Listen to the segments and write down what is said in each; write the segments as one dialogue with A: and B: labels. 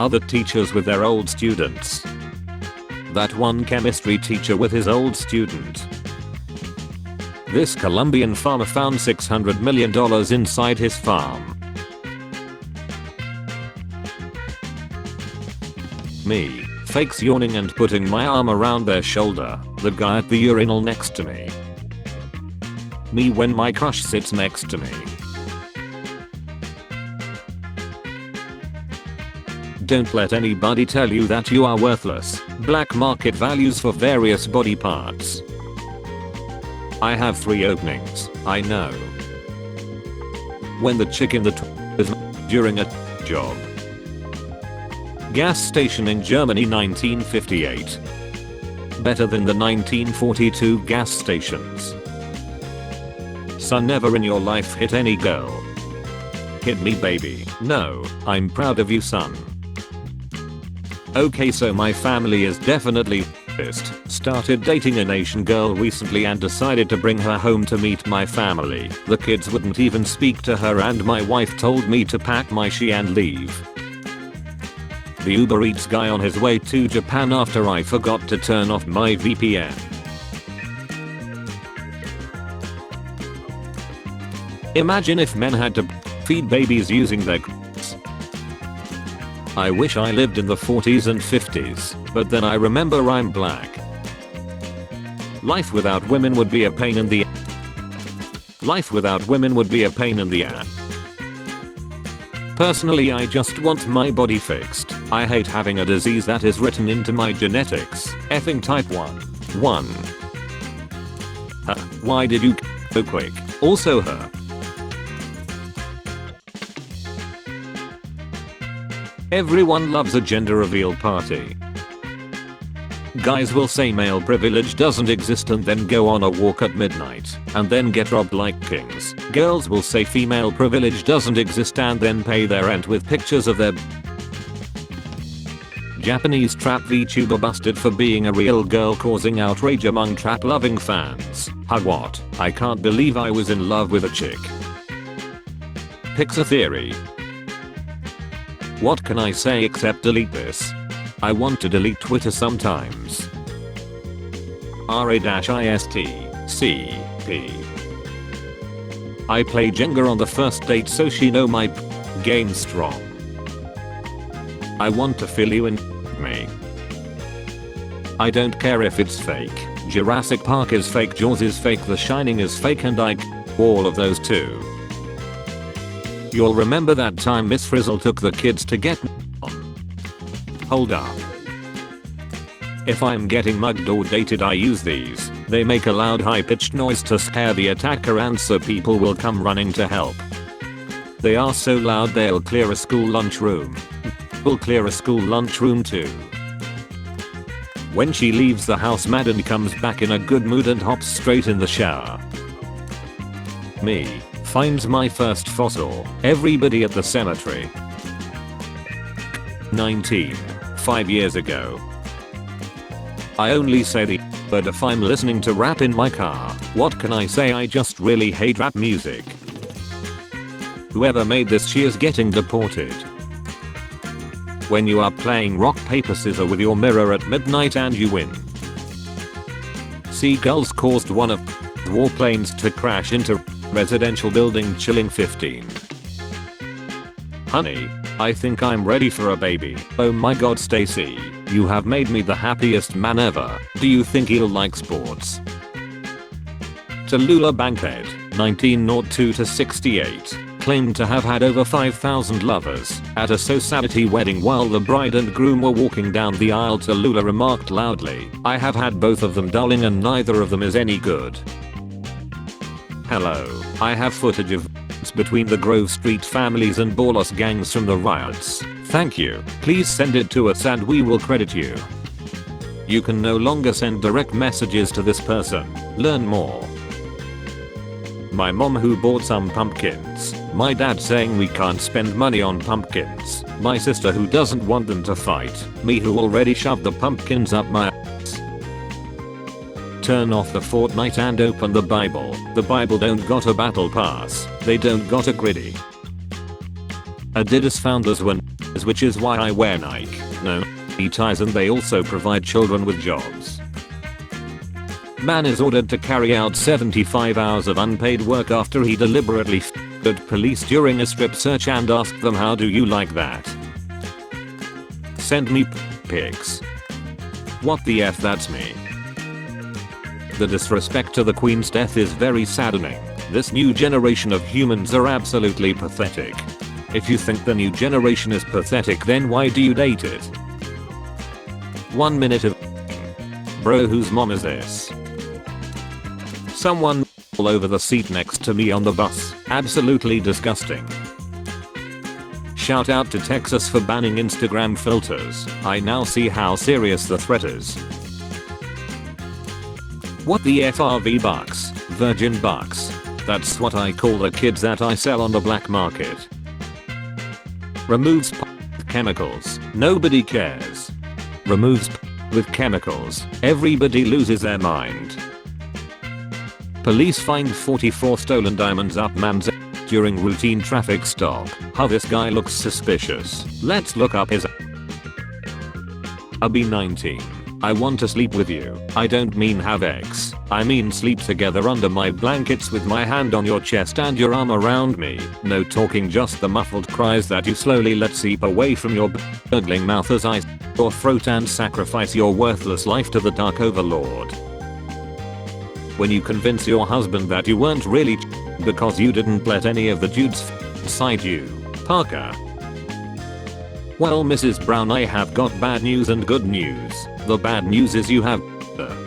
A: Other teachers with their old students. That one chemistry teacher with his old student. This Colombian farmer found $600 million inside his farm. Me, fakes yawning and putting my arm around their shoulder, the guy at the urinal next to me. Me when my crush sits next to me. Don't let anybody tell you that you are worthless. Black market values for various body parts. I have 3 openings, I know. When the chick in the is during a job. Gas station in Germany 1958. Better than the 1942 gas stations. Son, never in your life hit any girl. Hit me baby. No, I'm proud of you son. Okay, so my family is definitely pissed. Started dating an Asian girl recently and decided to bring her home to meet my family. The kids wouldn't even speak to her and my wife told me to pack my shit and leave. The Uber Eats guy on his way to Japan after I forgot to turn off my VPN. Imagine if men had to feed babies using their c***s. I wish I lived in the 40s and 50s, but then I remember I'm black. Life without women would be a pain in the Life without women would be a pain in the ass. Personally, I just want my body fixed. I hate having a disease that is written into my genetics. Effing type 1. Why did you so quick? Also her. Everyone loves a gender reveal party. Guys will say male privilege doesn't exist and then go on a walk at midnight and then get robbed like kings. Girls will say female privilege doesn't exist and then pay their rent with pictures of their Japanese trap VTuber busted for being a real girl causing outrage among trap loving fans. What? I can't believe I was in love with a chick. Pixar theory. What can I say except delete this? I want to delete Twitter sometimes. RA-ISTCP. I play Jenga on the first date so she know my game strong. I want to fill you in me. I don't care if it's fake. Jurassic Park is fake, Jaws is fake, The Shining is fake, and all of those too. You'll remember that time Miss Frizzle took the kids to get on. Hold up. If I'm getting mugged or dated, I use these. They make a loud high-pitched noise to scare the attacker and so people will come running to help. They are so loud they'll clear a school lunchroom. Will clear a school lunchroom too. When she leaves the house mad and comes back in a good mood and hops straight in the shower. Me. Finds my first fossil. Everybody at the cemetery. 19. 5 years ago. I only say the word if I'm listening to rap in my car. What can I say? I just really hate rap music. Whoever made this, she is getting deported. When you are playing rock paper scissors with your mirror at midnight and you win. Seagulls caused one of warplanes to crash into residential building, chilling 15. Honey, I think I'm ready for a baby. Oh my god, Stacy, you have made me the happiest man ever. Do you think he'll like sports? Tallulah Bankhead, 1902 to 68, claimed to have had over 5,000 lovers. At a society wedding while the bride and groom were walking down the aisle, Tallulah remarked loudly, "I have had both of them, darling, and neither of them is any good." Hello, I have footage of between the Grove Street families and Borlos gangs from the riots. Thank you. Please send it to us and we will credit you. You can no longer send direct messages to this person. Learn more. My mom who bought some pumpkins. My dad saying we can't spend money on pumpkins. My sister who doesn't want them to fight. Me who already shoved the pumpkins up my ass. Turn off the Fortnite and open the Bible. The Bible don't got a battle pass. They don't got a griddy. Adidas founders were which is why I wear Nike. No ties, and they also provide children with jobs. Man is ordered to carry out 75 hours of unpaid work after he deliberately f***ed police during a strip search and asked them, how do you like that? Send me pics. What the f, that's me. The disrespect to the Queen's death is very saddening. This new generation of humans are absolutely pathetic. If you think the new generation is pathetic, then why do you date it? 1 minute of bro, whose mom is this? Someone all over the seat next to me on the bus. Absolutely disgusting. Shout out to Texas for banning Instagram filters. I now see how serious the threat is. What the FRV bucks? Virgin bucks. That's what I call the kids that I sell on the black market. Removes chemicals. Nobody cares. Removes with chemicals. Everybody loses their mind. Police find 44 stolen diamonds up man's during routine traffic stop. How this guy looks suspicious. Let's look up his. I'll be 19. I want to sleep with you. I don't mean have sex. I mean sleep together under my blankets with my hand on your chest and your arm around me. No talking, just the muffled cries that you slowly let seep away from your gurgling mouth as I your throat and sacrifice your worthless life to the dark overlord. When you convince your husband that you weren't really because you didn't let any of the dudes inside you. Parker. Well, Mrs. Brown, I have got bad news and good news. The bad news is you have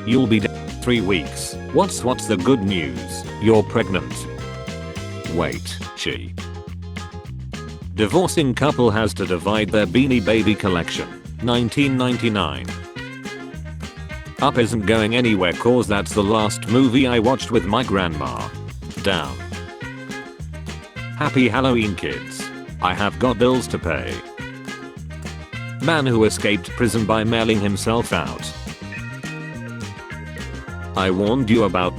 A: you'll be dead 3 weeks. What's the good news? You're pregnant. Wait, she. Divorcing couple has to divide their Beanie Baby collection. 1999. Up isn't going anywhere cause that's the last movie I watched with my grandma. Down. Happy Halloween, kids. I have got bills to pay. Man who escaped prison by mailing himself out. I warned you about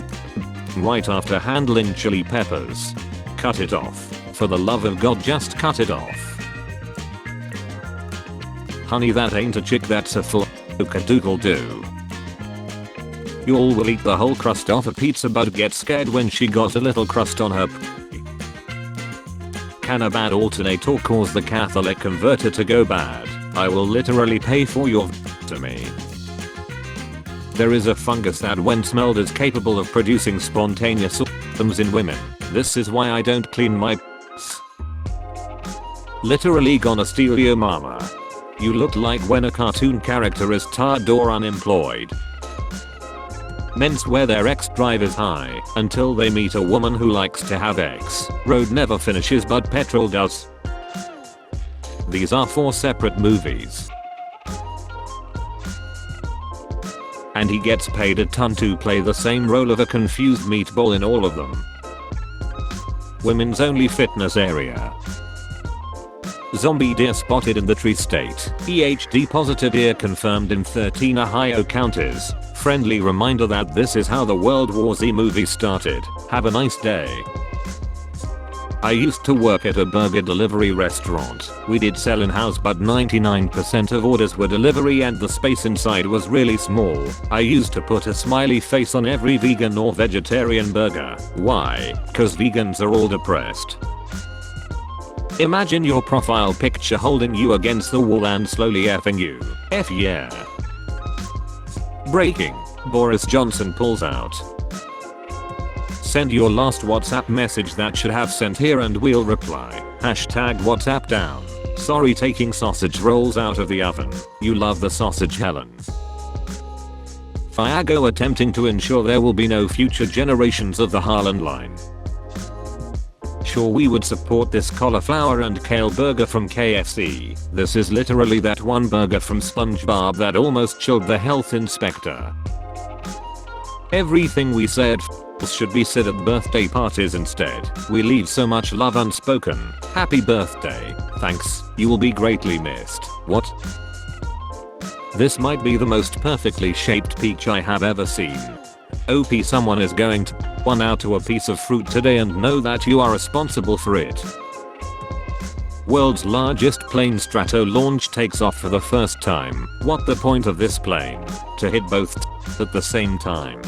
A: right after handling chili peppers. Cut it off. For the love of God, just cut it off. Honey, that ain't a chick, that's a full doodle doo. You all will eat the whole crust off a pizza but get scared when she got a little crust on her. Can a bad alternator cause the Catholic converter to go bad? I will literally pay for your to me. There is a fungus that when smelled is capable of producing spontaneous orgasms in women. This is why I don't clean my literally gonna steal your mama. You look like when a cartoon character is tired or unemployed. Men swear their ex-drive is high until they meet a woman who likes to have sex. Road never finishes but petrol does. These are 4 separate movies. And he gets paid a ton to play the same role of a confused meatball in all of them. Women's only fitness area. Zombie deer spotted in the tree state. EHD positive deer confirmed in 13 Ohio counties. Friendly reminder that this is how the World War Z movie started. Have a nice day. I used to work at a burger delivery restaurant. We did sell in-house but 99% of orders were delivery and the space inside was really small. I used to put a smiley face on every vegan or vegetarian burger. Why? Cause vegans are all depressed. Imagine your profile picture holding you against the wall and slowly effing you. F yeah. Breaking. Boris Johnson pulls out. Send your last WhatsApp message that should have sent here and we'll reply. Hashtag WhatsApp down. Sorry, taking sausage rolls out of the oven. You love the sausage, Helen. Fiago attempting to ensure there will be no future generations of the Haaland line. Sure, we would support this cauliflower and kale burger from KFC. This is literally that one burger from SpongeBob that almost chilled the health inspector. Everything we said should be said at birthday parties instead. We leave so much love unspoken. Happy birthday. Thanks. You will be greatly missed. What? This might be the most perfectly shaped peach I have ever seen. OP, someone is going to one out to a piece of fruit today and know that you are responsible for it. World's largest plane strato launch takes off for the first time. What the point of this plane? To hit both at the same time.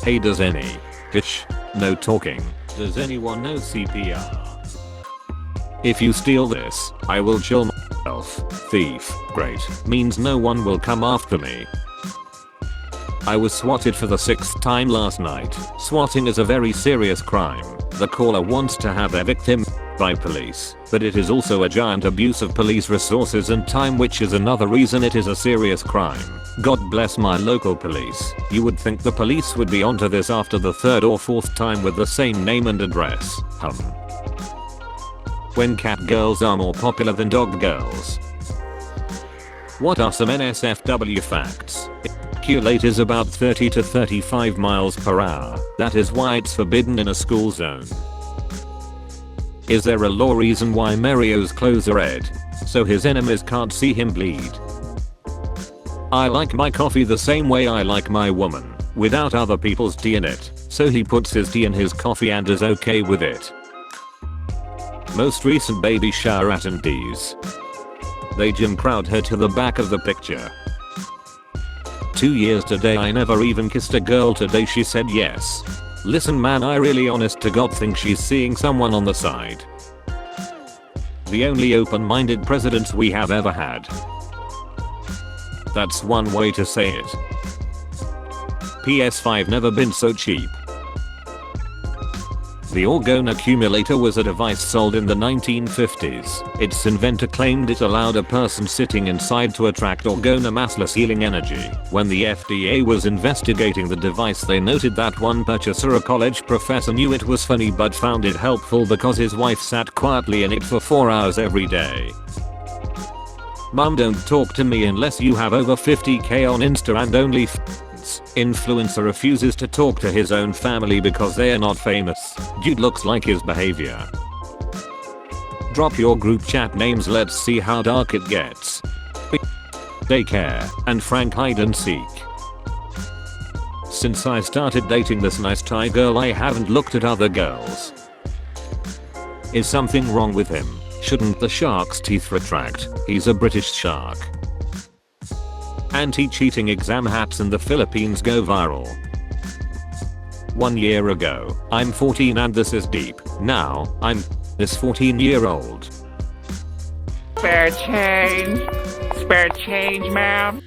A: Hey, does any bitch no talking? Does anyone know CPR? If you steal this, I will chill myself. Thief. Great. Means no one will come after me. I was swatted for the 6th time last night. Swatting is a very serious crime. The caller wants to have their victim by police, but it is also a giant abuse of police resources and time, which is another reason it is a serious crime. God bless my local police. You would think the police would be onto this after the 3rd or 4th time with the same name and address. When cat girls are more popular than dog girls. What are some NSFW facts? Ejaculate is about 30 to 35 miles per hour. That is why it's forbidden in a school zone. Is there a law reason why Mario's clothes are red? So his enemies can't see him bleed. I like my coffee the same way I like my woman, without other people's tea in it, so he puts his tea in his coffee and is okay with it. Most recent baby shower attendees. They Jim crowd her to the back of the picture. 2 years today, I never even kissed a girl today, she said yes. Listen man, I really honest to God think she's seeing someone on the side. The only open-minded presidents we have ever had. That's one way to say it. PS5 never been so cheap. The orgone accumulator was a device sold in the 1950s. Its inventor claimed it allowed a person sitting inside to attract orgone massless healing energy. When the FDA was investigating the device, they noted that one purchaser, a college professor, knew it was funny but found it helpful because his wife sat quietly in it for 4 hours every day. Mom, don't talk to me unless you have over 50k on Insta and only influencer refuses to talk to his own family because they are not famous. Dude looks like his behavior. Drop your group chat names, let's see how dark it gets. Daycare and Frank hide and seek. Since I started dating this nice Thai girl, I haven't looked at other girls. Is something wrong with him? Shouldn't the shark's teeth retract? He's a British shark. Anti-cheating exam hacks in the Philippines go viral. 1 year ago, I'm 14 and this is deep. Now, I'm this 14-year-old.
B: Spare change, ma'am.